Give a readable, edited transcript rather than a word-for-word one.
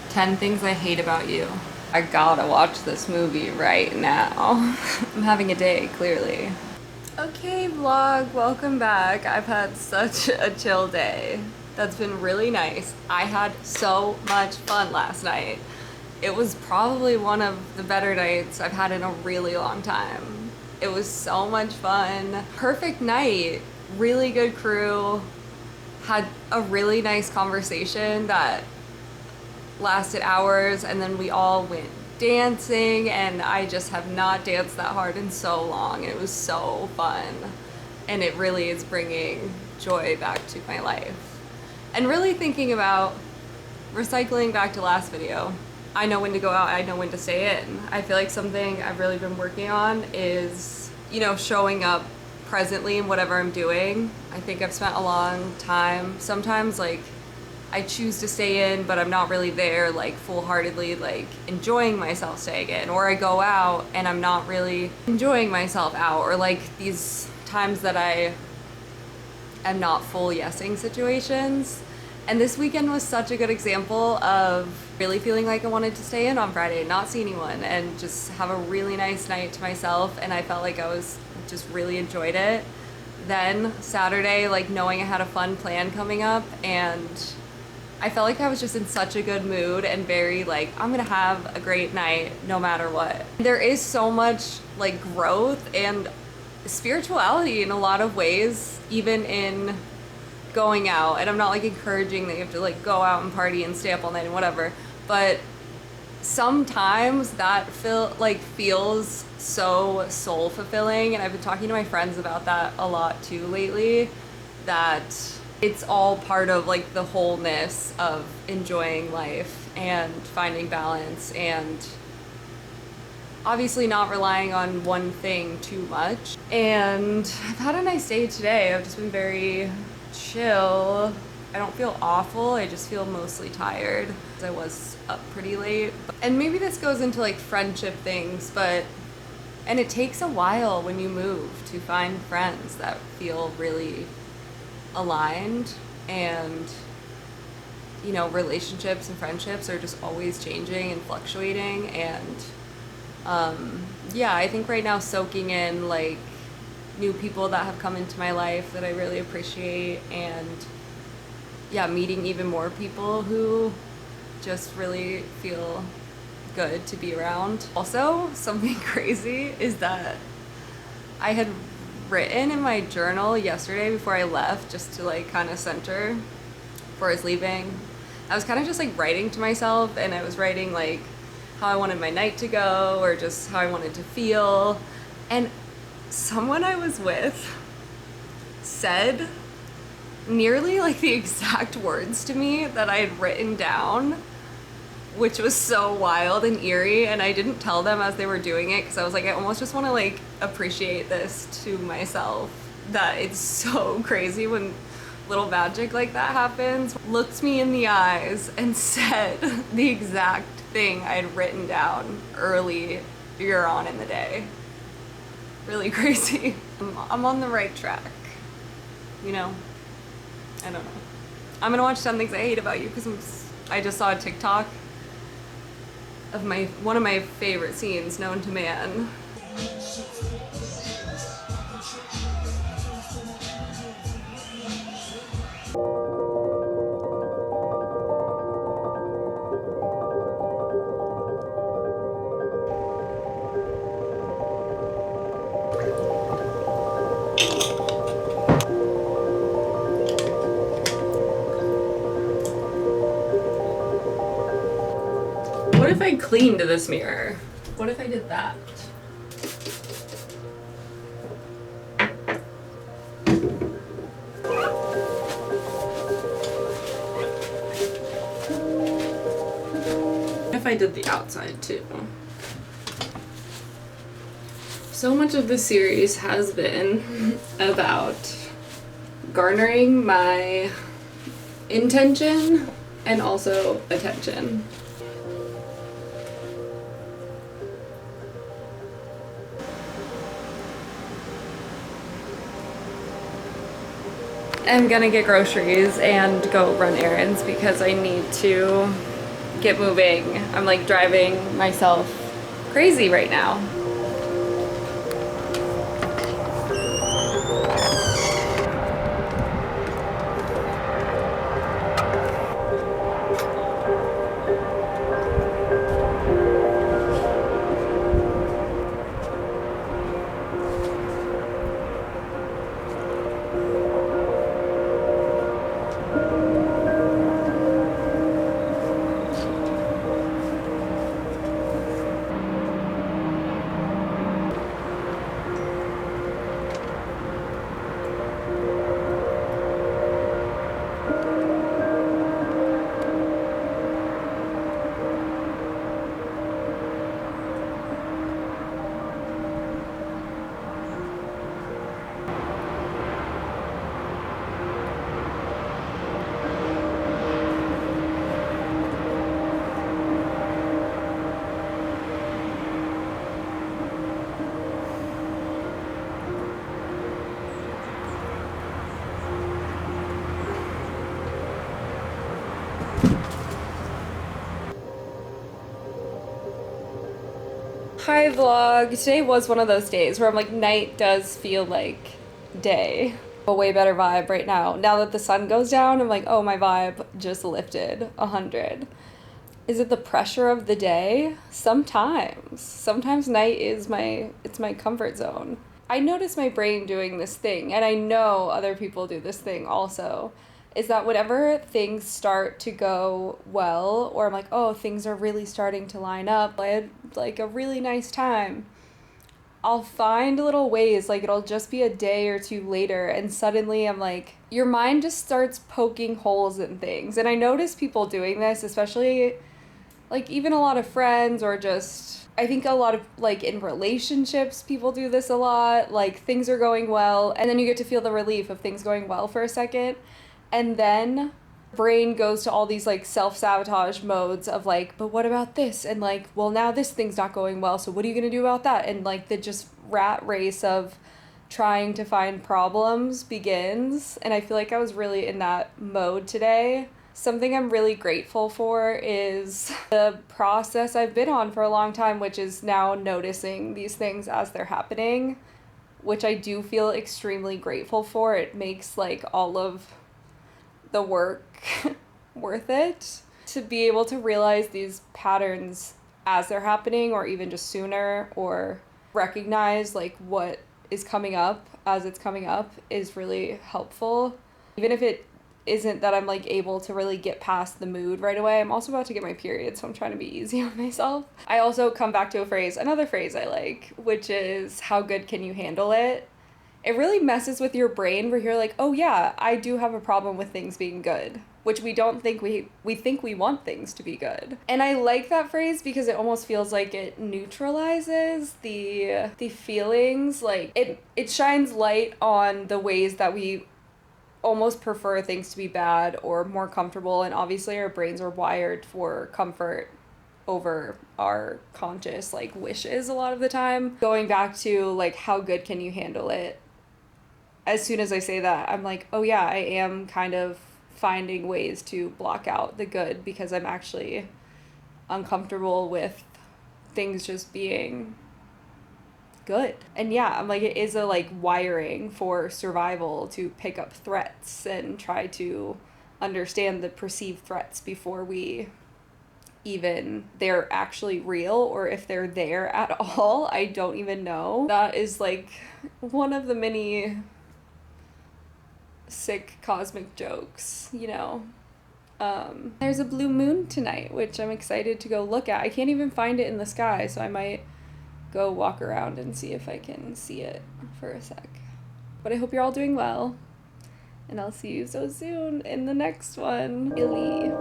10 Things I Hate About You. I gotta watch this movie right now. I'm having a day, clearly. Okay, vlog, welcome back. I've had such a chill day. That's been really nice. I had so much fun last night. It was probably one of the better nights I've had in a really long time. It was so much fun. Perfect night, really good crew. Had a really nice conversation that lasted hours, and then we all went dancing, and I just have not danced that hard in so long. It was so fun, and it really is bringing joy back to my life. And really thinking about recycling back to last video. I know when to go out, I know when to stay in. I feel like something I've really been working on is, showing up presently in whatever I'm doing. I think I've spent a long time, sometimes I choose to stay in, but I'm not really there full-heartedly enjoying myself staying in, or I go out and I'm not really enjoying myself out, or these times that I am not full yesing situations. And this weekend was such a good example of really feeling like I wanted to stay in on Friday and not see anyone and just have a really nice night to myself, and I felt like I was just really enjoyed it. Then Saturday, knowing I had a fun plan coming up, and I felt like I was just in such a good mood and very I'm gonna have a great night no matter what. There is so much growth and spirituality in a lot of ways, even in going out. And I'm not encouraging that you have to go out and party and stay up all night and whatever, but sometimes that feels so soul fulfilling. And I've been talking to my friends about that a lot too lately, that it's all part of the wholeness of enjoying life and finding balance, and obviously not relying on one thing too much. And I've had a nice day today. I've just been very chill. I don't feel awful, I just feel mostly tired. I was up pretty late. And maybe this goes into friendship things, and it takes a while when you move to find friends that feel really aligned. And relationships and friendships are just always changing and fluctuating. And I think right now soaking in new people that have come into my life that I really appreciate, and meeting even more people who just really feel good to be around. Also, something crazy is that I had written in my journal yesterday before I left, just to kind of center before I was leaving. I was kind of just writing to myself, and I was writing how I wanted my night to go, or just how I wanted to feel. And someone I was with said nearly the exact words to me that I had written down, which was so wild and eerie. And I didn't tell them as they were doing it, because I was I almost just want to appreciate this to myself, that it's so crazy when little magic like that happens. Looked me in the eyes and said the exact thing I had written down earlier on in the day. Really crazy. I'm on the right track, I don't know. I'm gonna watch 10 Things I Hate About You because I just saw a TikTok of one of my favorite scenes known to man. What if I cleaned this mirror? What if I did that? What if I did the outside too? So much of this series has been about garnering my intention and also attention. I'm gonna get groceries and go run errands because I need to get moving. I'm like driving myself crazy right now. Hi vlog. Today was one of those days where I'm like, night does feel like day. A way better vibe right now. Now that the sun goes down, I'm like, oh, my vibe just lifted 100. Is it the pressure of the day? Sometimes. Sometimes night is it's my comfort zone. I notice my brain doing this thing, and I know other people do this thing also, is that whenever things start to go well, or I'm like, oh, things are really starting to line up, I had like a really nice time, I'll find little ways, like it'll just be a day or two later, and suddenly I'm like, your mind just starts poking holes in things. And I notice people doing this, especially like even a lot of friends, or just, I think a lot of like in relationships, people do this a lot. Like things are going well, and then you get to feel the relief of things going well for a second. And then brain goes to all these like self-sabotage modes of like, but what about this? And like, well, now this thing's not going well, so what are you gonna do about that? And like the just rat race of trying to find problems begins. And I feel like I was really in that mode today. Something I'm really grateful for is the process I've been on for a long time, which is now noticing these things as they're happening, which I do feel extremely grateful for. It makes like all of the work worth it to be able to realize these patterns as they're happening, or even just sooner, or recognize like what is coming up as it's coming up is really helpful. Even if it isn't that I'm like able to really get past the mood right away. I'm also about to get my period, so I'm trying to be easy on myself. I also come back to another phrase I like, which is, how good can you handle it? It really messes with your brain where you're like, oh yeah, I do have a problem with things being good, which we don't think we think we want things to be good. And I like that phrase because it almost feels like it neutralizes the feelings. Like it shines light on the ways that we almost prefer things to be bad or more comfortable, and obviously our brains are wired for comfort over our conscious like wishes a lot of the time. Going back to like, how good can you handle it? As soon as I say that, I'm like, oh yeah, I am kind of finding ways to block out the good because I'm actually uncomfortable with things just being good. And yeah, I'm like, it is a like wiring for survival to pick up threats and try to understand the perceived threats before they're actually real, or if they're there at all. I don't even know. That is like one of the many sick cosmic jokes, you know. There's a blue moon tonight, which I'm excited to go look at. I can't even find it in the sky, so I might go walk around and see if I can see it for a sec. But I hope you're all doing well, and I'll see you so soon in the next one. Illy.